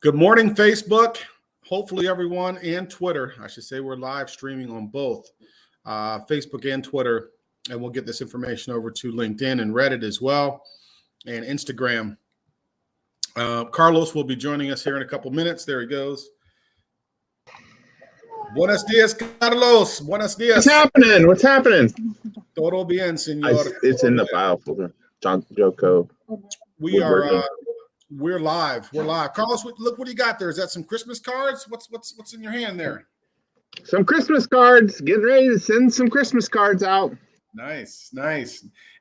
Good morning, Facebook. Hopefully everyone, and Twitter. I should say we're live streaming on both Facebook and Twitter, and we'll get this information over to LinkedIn and Reddit as well, and Instagram. Carlos will be joining us here in a couple minutes. There he goes. Buenos dias, Carlos. Buenos dias. What's happening? Todo bien, señor. It's in the file folder. John Joko. We're live. We're live. Carlos, look what you got there. Is that some Christmas cards? What's in your hand there? Some Christmas cards. Getting ready to send some Christmas cards out. Nice.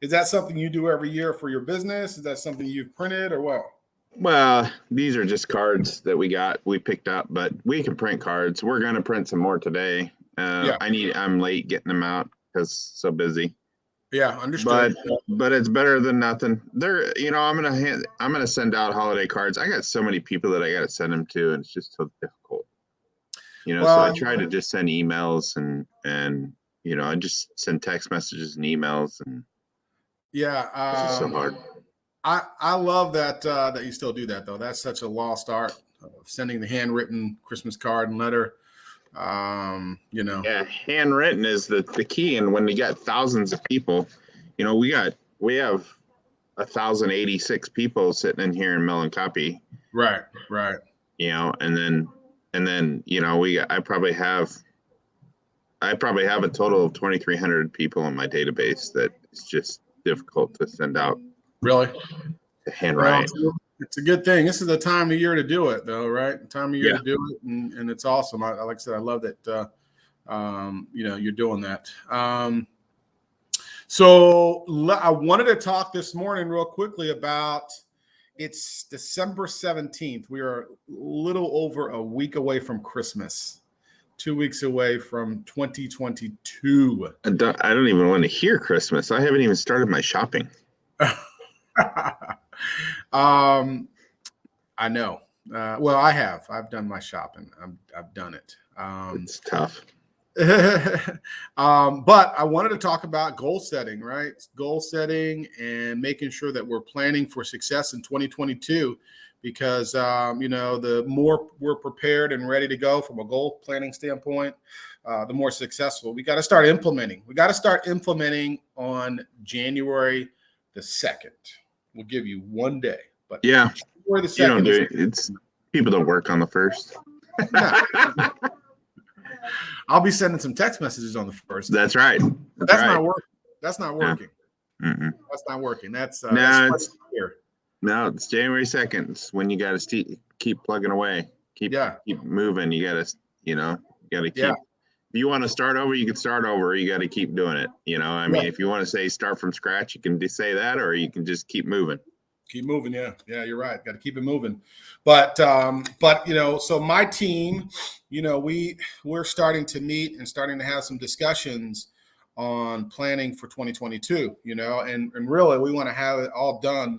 Is that something you do every year for your business? Is that something you've printed or what? Well, these are just cards that we picked up, but we can print cards. We're going to print some more today. I'm late getting them out because so busy. Yeah, understood. But it's better than nothing. I'm gonna send out holiday cards. I got so many people that I got to send them to, and it's just so difficult. So I try to just send emails and I just send text messages and emails, and it's just so hard. I love that you still do that though. That's such a lost art of sending the handwritten Christmas card and letter. Yeah, handwritten is the key. And when you got thousands of people, we have 1,086 people sitting in here in Melon Copy. Right. And then I probably have a total of 2,300 people in my database that it's just difficult to send out. Really? Handwrite. Well, it's a good thing. This is the time of year to do it, though, right? The time of year to do it, and it's awesome. Like I said, I love that. You're doing that. So I wanted to talk this morning real quickly about. It's December 17th. We are a little over a week away from Christmas. 2 weeks away from 2022. I don't even want to hear Christmas. I haven't even started my shopping. I know. Well, I have. I've done my shopping. I've done it. It's tough. But I wanted to talk about goal setting, right? Goal setting and making sure that we're planning for success in 2022, because the more we're prepared and ready to go from a goal planning standpoint, the more successful. We got to start implementing. We got to start implementing on January the 2nd. We'll give you one day, but yeah, January the 2nd. It's people don't work on the 1st. I'll be sending some text messages on the 1st. That's right. Not working. That's not working. Yeah. That's not working. That's it's January 2nd. It's when you got to keep plugging away. Keep moving. You got to keep. If you want to start over, you can start over. You got to keep doing it. If you want to say start from scratch, you can just say that, or you can just keep moving. Keep moving. Yeah, you're right. Got to keep it moving. But so my team, we're starting to meet and starting to have some discussions on planning for 2022, and really we want to have it all done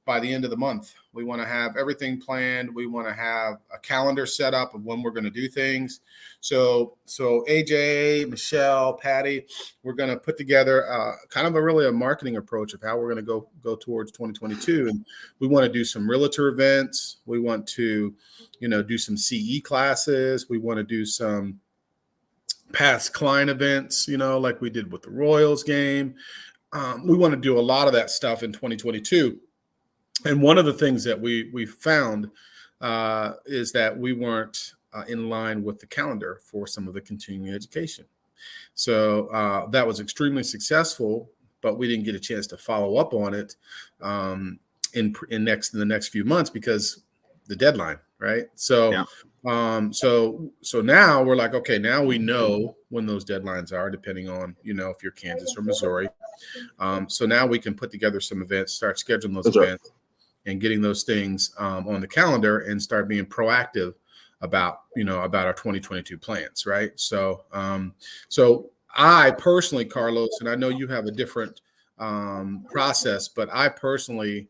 by the end of the month. We want to have everything planned. We want to have a calendar set up of when we're going to do things. So AJ, Michelle, Patty, we're going to put together kind of a marketing approach of how we're going to go towards 2022. And we want to do some realtor events. We want to, do some CE classes. We want to do some past client events, like we did with the Royals game. We want to do a lot of that stuff in 2022. And one of the things that we found is that we weren't in line with the calendar for some of the continuing education. So that was extremely successful, but we didn't get a chance to follow up on it in the next few months because the deadline, right? So so now we're like, okay, now we know when those deadlines are, depending on if you're Kansas or Missouri. So now we can put together some events, start scheduling those events. And getting those things on the calendar and start being proactive about our 2022 plans, right? So, so I personally, Carlos, and I know you have a different process, but I personally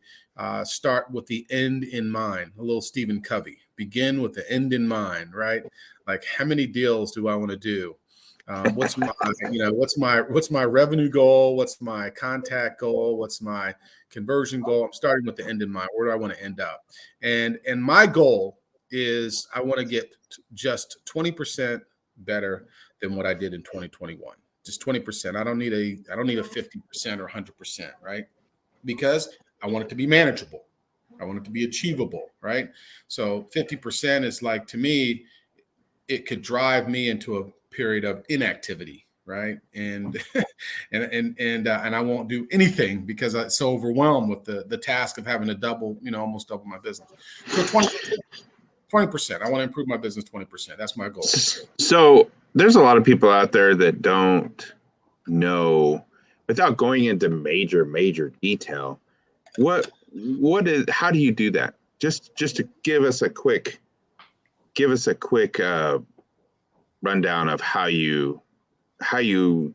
start with the end in mind. A little Stephen Covey. Begin with the end in mind, right? Like, how many deals do I want to do? What's my revenue goal? What's my contact goal? What's my conversion goal? I'm starting with the end in mind. Where do I want to end up? And my goal is I want to get just 20% better than what I did in 2021. Just 20%. I don't need a 50% or 100%, right? Because I want it to be manageable. I want it to be achievable, right? So 50% is like, to me, it could drive me into a period of inactivity, right? And and I won't do anything because I'm so overwhelmed with the task of having to double, almost double my business. So 20%. I want to improve my business 20%. That's my goal. So there's a lot of people out there that don't know, without going into major detail, what is, how do you do that? Just to give us a quick rundown of how you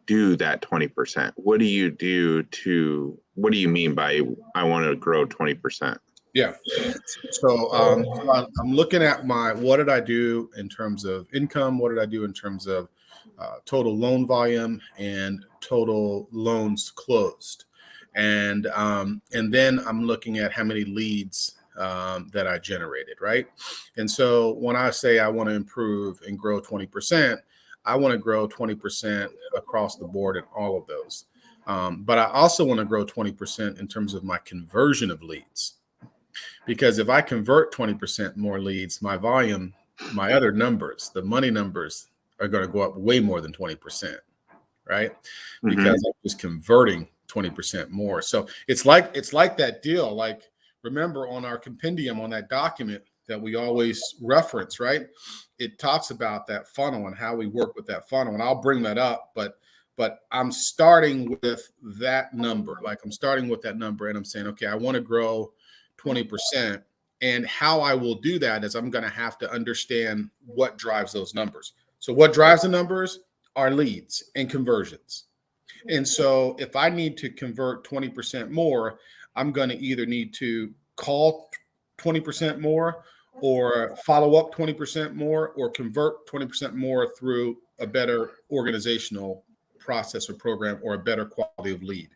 do that 20%. What do you mean by I want to grow 20%? Yeah. So I'm looking at what did I do in terms of income? What did I do in terms of total loan volume and total loans closed? And then I'm looking at how many leads that I generated, right? And so when I say I want to improve and grow 20%, I want to grow 20% across the board in all of those. But I also want to grow 20% in terms of my conversion of leads. Because if I convert 20% more leads, my volume, my other numbers, the money numbers are going to go up way more than 20%, right? Because I'm just converting 20% more. So it's like that deal. Like, remember on our compendium, on that document that we always reference, right? It talks about that funnel and how we work with that funnel. And I'll bring that up, but I'm starting with that number. Like, I'm starting with that number and I'm saying, okay, I want to grow 20%. And how I will do that is I'm going to have to understand what drives those numbers. So what drives the numbers are leads and conversions. And so if I need to convert 20% more, I'm going to either need to call 20% more or follow up 20% more or convert 20% more through a better organizational process or program or a better quality of lead.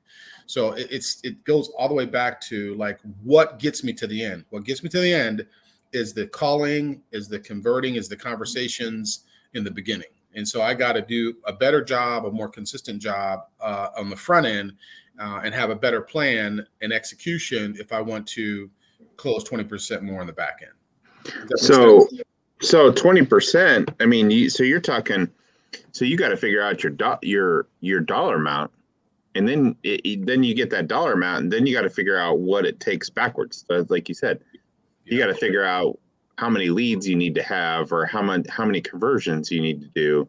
So it goes all the way back to like, what gets me to the end? What gets me to the end is the calling, is the converting, is the conversations in the beginning. And so I got to do a better job, a more consistent job on the front end and have a better plan and execution if I want to close 20% more on the back end. So 20%, I mean, so you're talking, so you got to figure out your dollar amount. And then then you get that dollar amount, and then you got to figure out what it takes backwards. So like you said, you got to figure out how many leads you need to have, or how many conversions you need to do.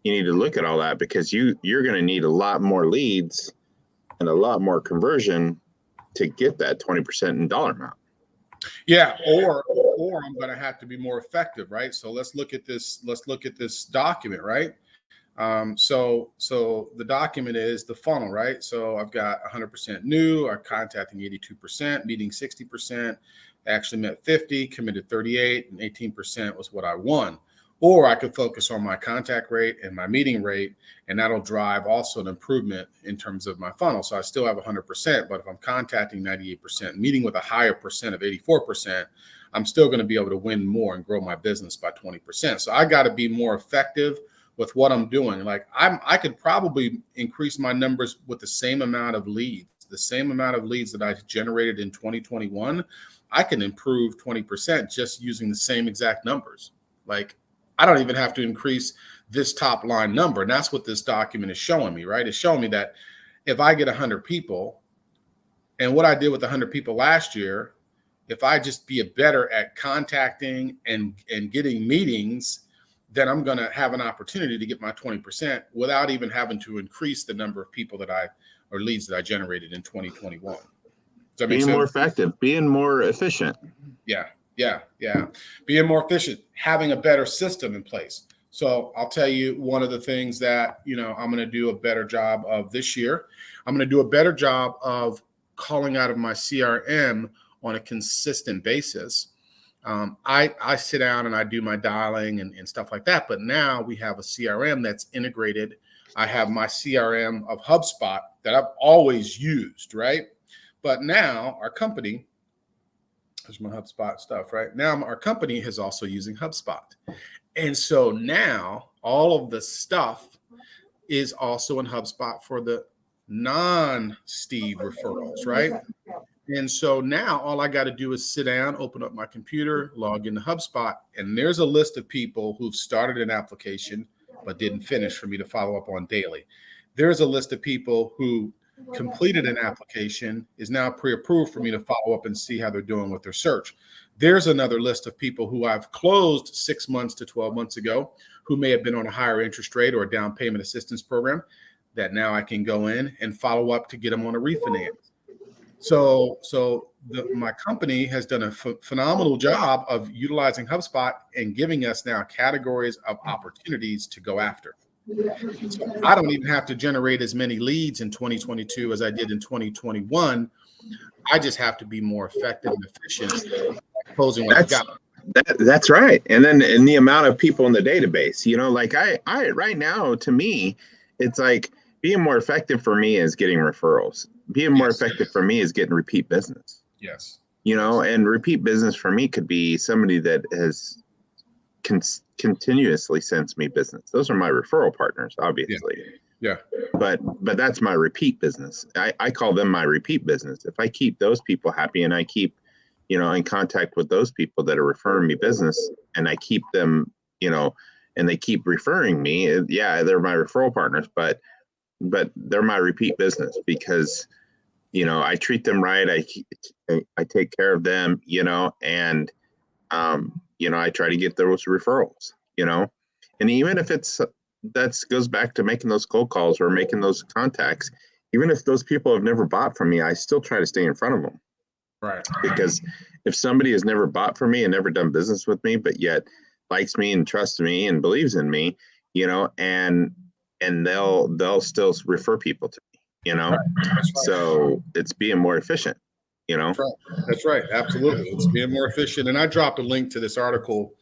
You need to look at all that because you're going to need a lot more leads and a lot more conversion to get that 20% in dollar amount. Yeah, or I'm going to have to be more effective, right? So let's look at this. Let's look at this document, right? So the document is the funnel, right? So I've got 100% new, I'm contacting 82%, meeting 60%, actually met 50, committed 38, and 18% was what I won. Or I could focus on my contact rate and my meeting rate, and that'll drive also an improvement in terms of my funnel. So I still have 100%, but if I'm contacting 98%, meeting with a higher percent of 84%, I'm still going to be able to win more and grow my business by 20%. So I got to be more effective with what I'm doing. Like I could probably increase my numbers with the same amount of leads that I generated in 2021. I can improve 20% just using the same exact numbers. Like I don't even have to increase this top line number. And that's what this document is showing me, right? It's showing me that if I get 100 people and what I did with 100 people last year, if I just be better at contacting and getting meetings, then I'm going to have an opportunity to get my 20% without even having to increase the number of people or leads that I generated in 2021. Does that make sense? Being more effective, being more efficient. Yeah. Being more efficient, having a better system in place. So I'll tell you one of the things that, I'm going to do a better job of this year. I'm going to do a better job of calling out of my CRM on a consistent basis. I sit down and I do my dialing and stuff like that. But now we have a CRM that's integrated. I have my CRM of HubSpot that I've always used, right? But now our company There's my HubSpot stuff, right? Now our company is also using HubSpot. And so now all of the stuff is also in HubSpot for the non-Steve referrals, right? And so now all I got to do is sit down, open up my computer, log into HubSpot, and there's a list of people who've started an application but didn't finish for me to follow up on daily. There's a list of people who completed an application, is now pre-approved for me to follow up and see how they're doing with their search. There's another list of people who I've closed 6 months to 12 months ago who may have been on a higher interest rate or a down payment assistance program that now I can go in and follow up to get them on a refinance. So my company has done a phenomenal job of utilizing HubSpot and giving us now categories of opportunities to go after. So I don't even have to generate as many leads in 2022 as I did in 2021. I just have to be more effective and efficient closing what I've got. That's right. And then in the amount of people in the database, like I right now, to me, it's like being more effective for me is getting referrals. Being more effective for me is getting repeat business. Yes. And repeat business for me could be somebody that has continuously sends me business. Those are my referral partners, obviously. Yeah. But that's my repeat business. I call them my repeat business. If I keep those people happy and I keep, in contact with those people that are referring me business, and I keep them, and they keep referring me, they're my referral partners, but they're my repeat business because, I treat them right. I take care of them, and, I try to get those referrals, and even if that goes back to making those cold calls or making those contacts, even if those people have never bought from me, I still try to stay in front of them. Right. Because if somebody has never bought from me and never done business with me, but yet likes me and trusts me and believes in me, and they'll still refer people to me, Right. So it's being more efficient, That's right. Absolutely. It's being more efficient. And I dropped a link to this article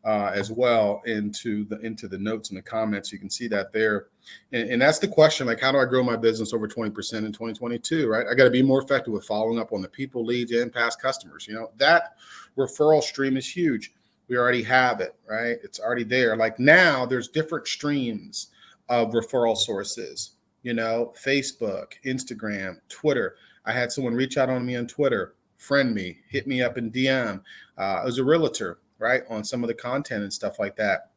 as well into the notes and the comments. You can see that there. And that's the question, like, how do I grow my business over 20% in 2022, right? I got to be more effective with following up on the people, leads, and past customers. That referral stream is huge. We already have it, right? It's already there. Like now there's different streams of referral sources, Facebook, Instagram, Twitter. I had someone reach out on me on Twitter, friend me, hit me up in DM. I was a realtor, right, on some of the content and stuff like that,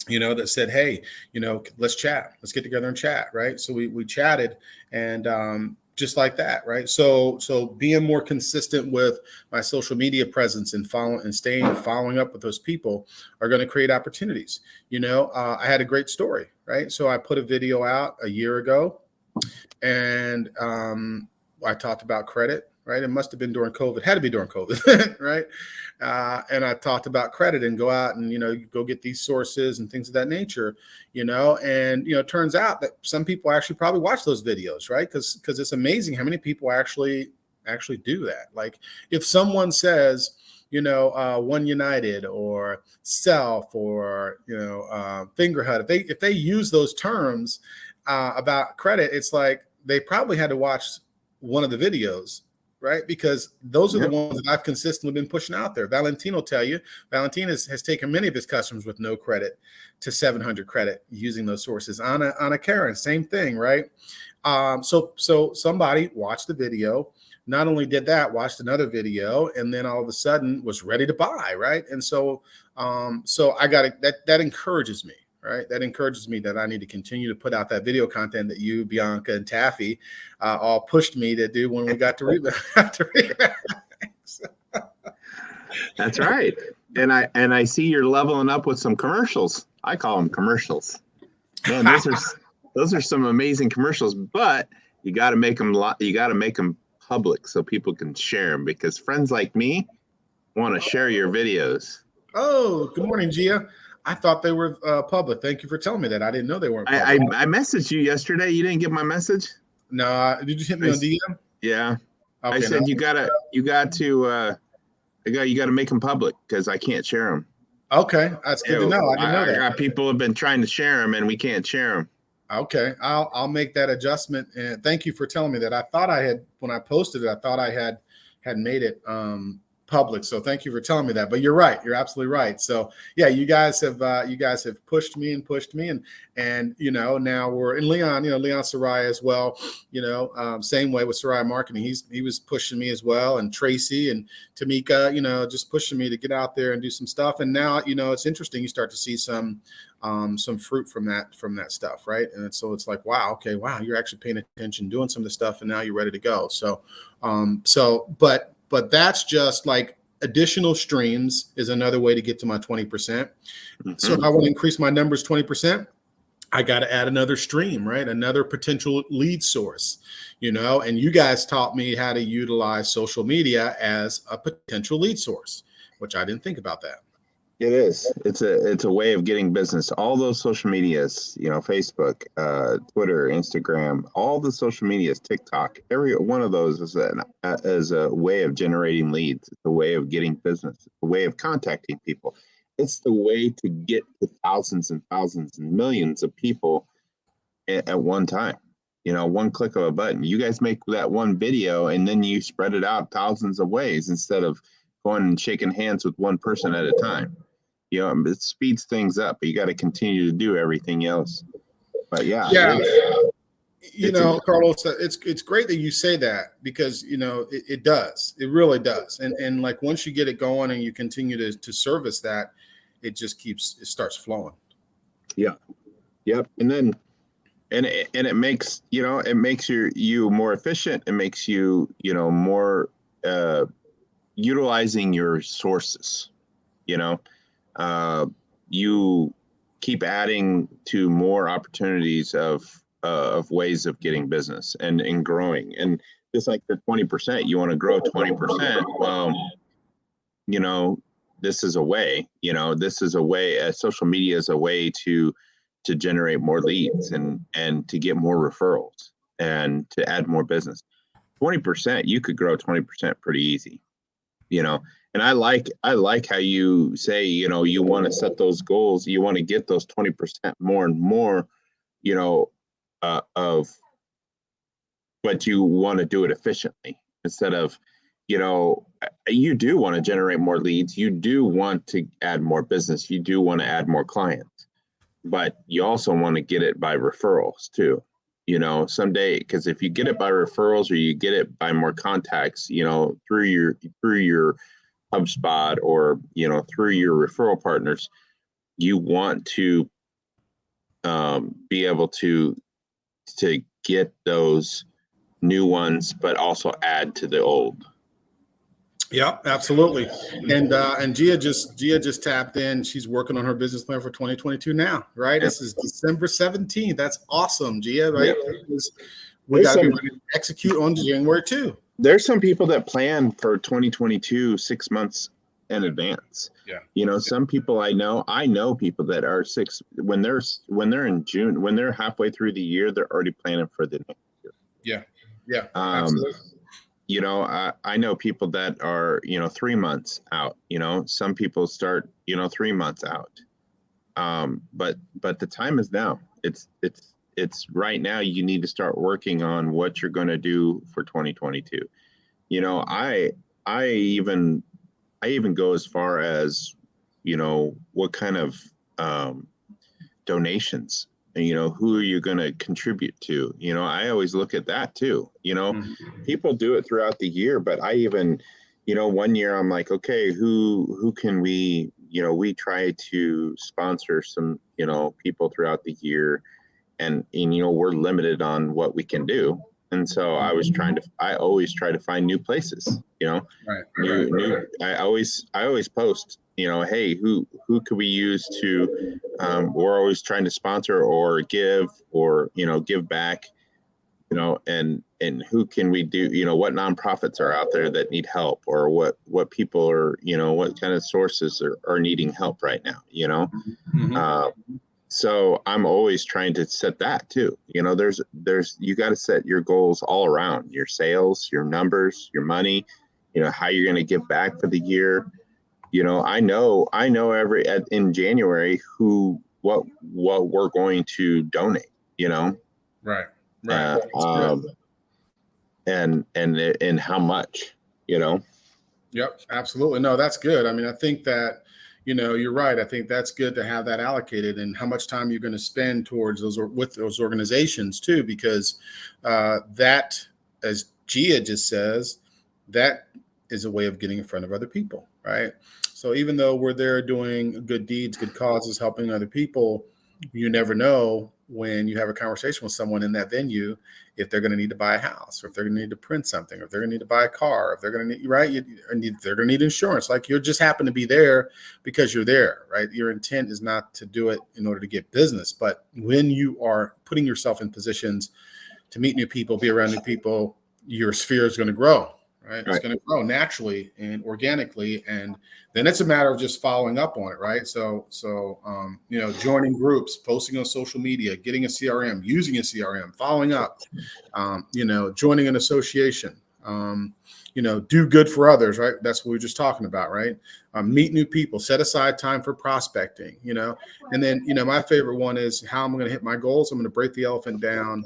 that said, hey, let's chat. Let's get together and chat, right? So we chatted, and just like that, right? So being more consistent with my social media presence and following up with those people are going to create opportunities. I had a great story, right? So I put a video out a year ago, and I talked about credit, right? It must have been during COVID. It had to be during COVID, right? And I talked about credit and go out and, go get these sources and things of that nature, and, it turns out that some people actually probably watch those videos, right? Because it's amazing how many people actually do that. Like if someone says, One United or Self or, Fingerhut, if they use those terms about credit, it's like they probably had to watch one of the videos, right? Because those are the ones that I've consistently been pushing out there. Valentin will tell you, Valentin has taken many of his customers with no credit to 700 credit using those sources. Anna Karen, same thing, right? So somebody watched the video, not only did that, watched another video, and then all of a sudden was ready to buy, right? And so I got it. That encourages me. Right. That encourages me that I need to continue to put out that video content that you, Bianca, and Taffy all pushed me to do when we got to rebound. That's right. And I see you're leveling up with some commercials. I call them commercials. Man, those are some amazing commercials, but you got to make them public so people can share them, because friends like me want to share your videos. Oh, good morning, Gia. I thought they were public. Thank you for telling me that. I didn't know they weren't public. I messaged you yesterday. You didn't get my message? No. Did you hit me on DM? Yeah. Okay, I said you got to make them public because I can't share them. Okay, that's good to know. I didn't know that. I got people have been trying to share them and we can't share them. Okay, I'll make that adjustment. And thank you for telling me that. I thought I had, when I posted it, I thought I had made it public. So thank you for telling me that. But you're right. You're absolutely right. So yeah, you guys have pushed me, and now we're in Leon. Leon Soraya as well. Same way with Soraya Marketing. He was pushing me as well, and Tracy and Tamika. Just pushing me to get out there and do some stuff. And now it's interesting. You start to see some fruit from that stuff, right? And so it's like, wow, you're actually paying attention, doing some of the stuff, and now you're ready to go. So but that's just like additional streams is another way to get to my 20%. Mm-hmm. So if I want to increase my numbers 20%, I got to add another stream, right? Another potential lead source, and you guys taught me how to utilize social media as a potential lead source, which I didn't think about that. It is. It's a way of getting business. All those social medias, Facebook, Twitter, Instagram, all the social medias, TikTok, every one of those is a way of generating leads. It's a way of getting business. It's a way of contacting people. It's the way to get to thousands and thousands and millions of people at one time. One click of a button. You guys make that one video and then you spread it out thousands of ways instead of going and shaking hands with one person at a time. It speeds things up, but you got to continue to do everything else. But yeah. Carlos, it's great that you say that, because it does, it really does, and like once you get it going and you continue to service that, it starts flowing. Yeah. Yep. And then it makes you more efficient. It makes you more utilizing your sources. You keep adding to more opportunities of ways of getting business and growing. And just like the 20%, you want to grow 20%. Well, this is a way. Social media is a way to generate more leads and to get more referrals and to add more business. 20%, you could grow 20% pretty easy. And I like how you say, you want to set those goals. You want to get those 20% more and more, of, but you want to do it efficiently instead of, you do want to generate more leads. You do want to add more business. You do want to add more clients, but you also want to get it by referrals too. Someday, because if you get it by referrals or you get it by more contacts, through your HubSpot or through your referral partners, you want to be able to get those new ones, but also add to the old. Yeah, absolutely. And Gia just tapped in. She's working on her business plan for 2022 now, right? Yep. This is December 17th. That's awesome, Gia, right? Yep. We got to be ready to execute on January 2. There's some people that plan for 2022 6 months in advance. Yeah. Some people I know people that are when they're in June, when they're halfway through the year, they're already planning for the next year. Yeah. Yeah. Absolutely. I know people that are, 3 months out, some people start, 3 months out. But the time is now. It's right now. You need to start working on what you're going to do for 2022. I even go as far as, what kind of donations, who are you going to contribute to? I always look at that too. Mm-hmm. People do it throughout the year, but I even, one year I'm like, okay, who can we, we try to sponsor some, people throughout the year, and we're limited on what we can do. And so I always try to find new places, Right. I always post, hey, who could we use to, we're always trying to sponsor or give or, give back, and who can we do, what nonprofits are out there that need help, or what people are, what kind of sources are needing help right now, Mm-hmm. So I'm always trying to set that too. There's you got to set your goals all around your sales, your numbers, your money, how you're going to give back for the year. I know in January what we're going to donate, Right. And how much, Yeah. Yep, absolutely. No, that's good. I mean, I think that, you're right. I think that's good to have that allocated, and how much time you're going to spend towards those, or with those organizations too, because that, as Gia just says, that is a way of getting in front of other people, right? So even though we're there doing good deeds, good causes, helping other people, you never know when you have a conversation with someone in that venue if they're going to need to buy a house, or if they're going to need to print something, or if they're going to need to buy a car, if they're going to need, right, they're going to need insurance. Like, you just happen to be there because you're there, right? Your intent is not to do it in order to get business, but when you are putting yourself in positions to meet new people, be around new people, your sphere is going to grow, right? It's going to grow naturally and organically, and then it's a matter of just following up on it, right? So joining groups, posting on social media, getting a CRM, using a CRM, following up, joining an association, do good for others, right? That's what we were just talking about, right? Meet new people, set aside time for prospecting, and then, my favorite one is, how I'm going to hit my goals. I'm going to break the elephant down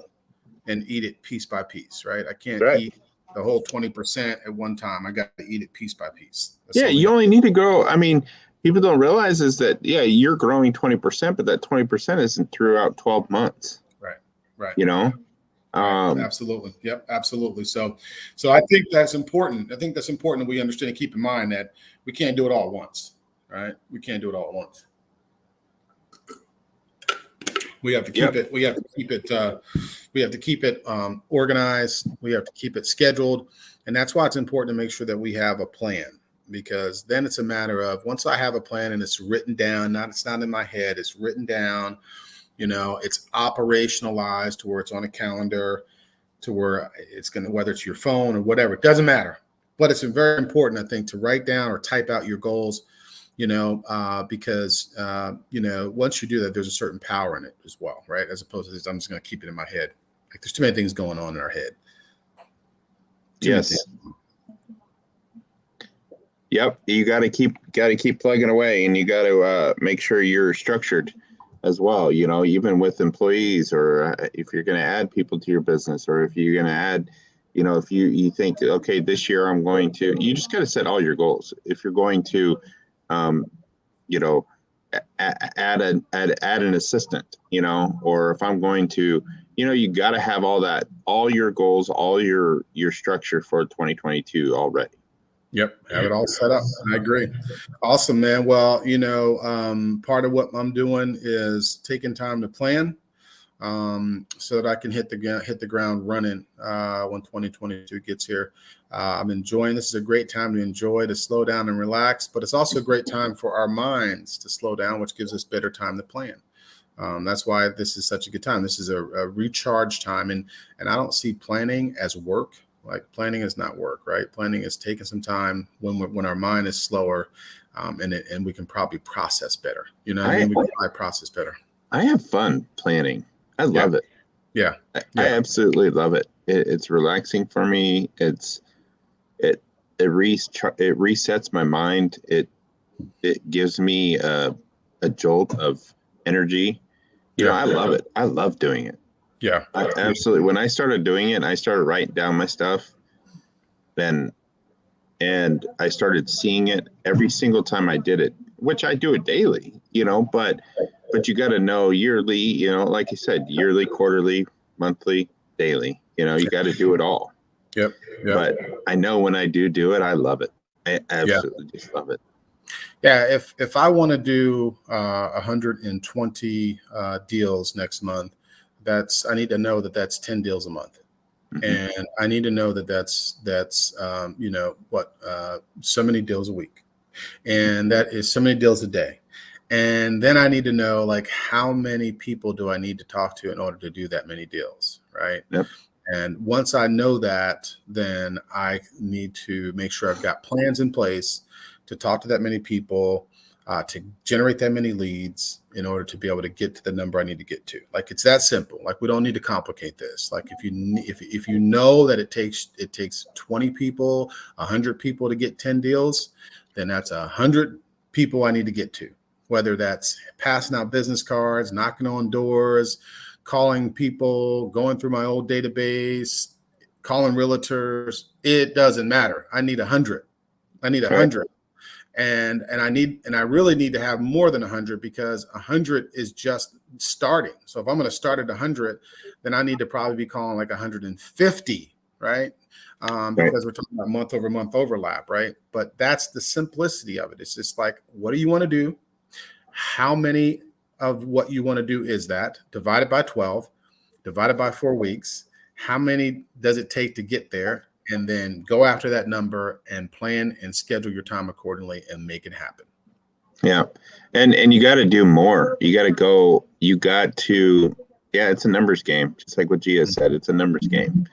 and eat it piece by piece, right? I can't eat the whole 20% at one time. I got to eat it piece by piece. That's you only need to grow. I mean, people don't realize is that, you're growing 20%, but that 20% isn't throughout 12 months. Right. Right. Absolutely. Yep. Absolutely. So I think that's important. I think that's important that we understand and keep in mind that we can't do it all at once, right? We can't do it all at once. We have to keep it. We have to keep it. We have to keep it organized. We have to keep it scheduled, and that's why it's important to make sure that we have a plan. Because then it's a matter of, once I have a plan and it's written down, it's not in my head, it's written down. It's operationalized to where it's on a calendar, to where it's going to, whether it's your phone or whatever, it doesn't matter. But it's very important, I think, to write down or type out your goals. Because once you do that, there's a certain power in it as well, right? As opposed to this, I'm just going to keep it in my head. Like, there's too many things going on in our head. Yes. Yep. You got to keep plugging away, and you got to make sure you're structured as well. Even with employees, or if you're going to add people to your business, or if you're going to add, if you think, okay, this year I'm going to, you just got to set all your goals. If you're going to, add an assistant, or if I'm going to, you got to have all your goals, all your structure for 2022 already. Yep. Have it all set up. I agree. Awesome, man. Well, part of what I'm doing is taking time to plan, so that I can hit the ground running when 2022 gets here. I'm enjoying. This is a great time to enjoy, to slow down and relax, but it's also a great time for our minds to slow down, which gives us better time to plan. That's why this is such a good time. This is a recharge time, and I don't see planning as work. Like, planning is not work, right? Planning is taking some time when our mind is slower, and we can probably process better. We can probably process better. I have fun planning. I love it. Yeah. I absolutely love it. It's relaxing for me. It resets my mind. It gives me a jolt of energy. I love it. I love doing it. Yeah. Absolutely. When I started doing it, I started writing down my stuff, and I started seeing it every single time I did it, which I do it daily, but you got to know yearly, like you said, yearly, quarterly, monthly, daily, you got to do it all. Yep. But I know when I do it, I love it. I absolutely just love it. Yeah. If I want to do 120 deals next month, I need to know that that's 10 deals a month. Mm-hmm. And I need to know that that's so many deals a week, and that is so many deals a day. And then I need to know, like, how many people do I need to talk to in order to do that many deals, right? Yep. And once I know that, then I need to make sure I've got plans in place to talk to that many people, to generate that many leads in order to be able to get to the number I need to get to. Like, it's that simple. Like, we don't need to complicate this. Like, if you know that it takes 20 people, 100 people to get 10 deals, then that's 100 people I need to get to. Whether that's passing out business cards, knocking on doors, calling people, going through my old database, calling realtors, it doesn't matter. I need 100. I need 100. And I really need to have more than 100, because 100 is just starting. So if I'm going to start at 100, then I need to probably be calling like 150, right? Because we're talking about month over month overlap, right? But that's the simplicity of it. It's just like, what do you want to do? How many of what you want to do is that? Divided by 12, divided by 4 weeks. How many does it take to get there? And then go after that number and plan and schedule your time accordingly and make it happen. Yeah. And you got to do more. You got to it's a numbers game. Just like what Gia said, it's a numbers game,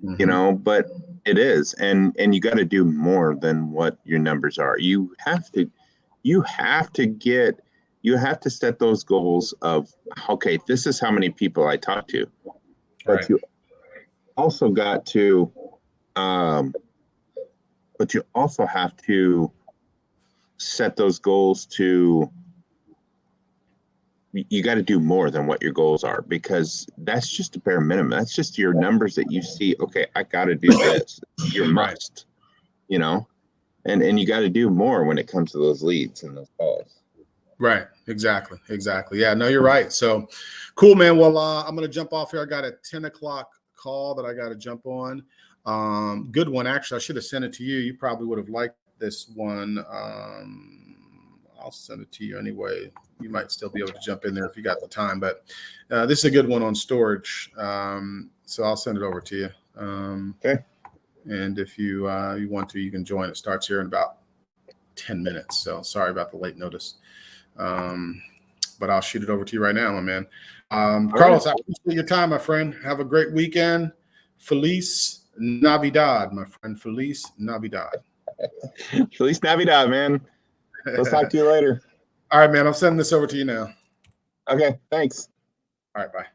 but it is. And you got to do more than what your numbers are. You have to set those goals of, okay, this is how many people I talk to. But you also got to, but you also have to set those goals to, you got to do more than what your goals are, because that's just a bare minimum. That's just your numbers that you see. Okay, I got to do this. Your must, and you got to do more when it comes to those leads and those calls. Right. Exactly. Yeah, no, you're right. So cool, man. Well, I'm going to jump off here. I got a 10 o'clock call that I got to jump on. Good one. Actually, I should have sent it to you. You probably would have liked this one. I'll send it to you anyway. You might still be able to jump in there if you got the time, but this is a good one on storage. So I'll send it over to you. Okay. And if you want to, you can join. It starts here in about 10 minutes. So sorry about the late notice. But I'll shoot it over to you right now, my man. Carlos, I appreciate your time, my friend. Have a great weekend. Feliz Navidad, my friend. Feliz Navidad. Feliz Navidad, man. Let's talk to you later. All right, man. I'm sending this over to you now. Okay, thanks. All right, bye.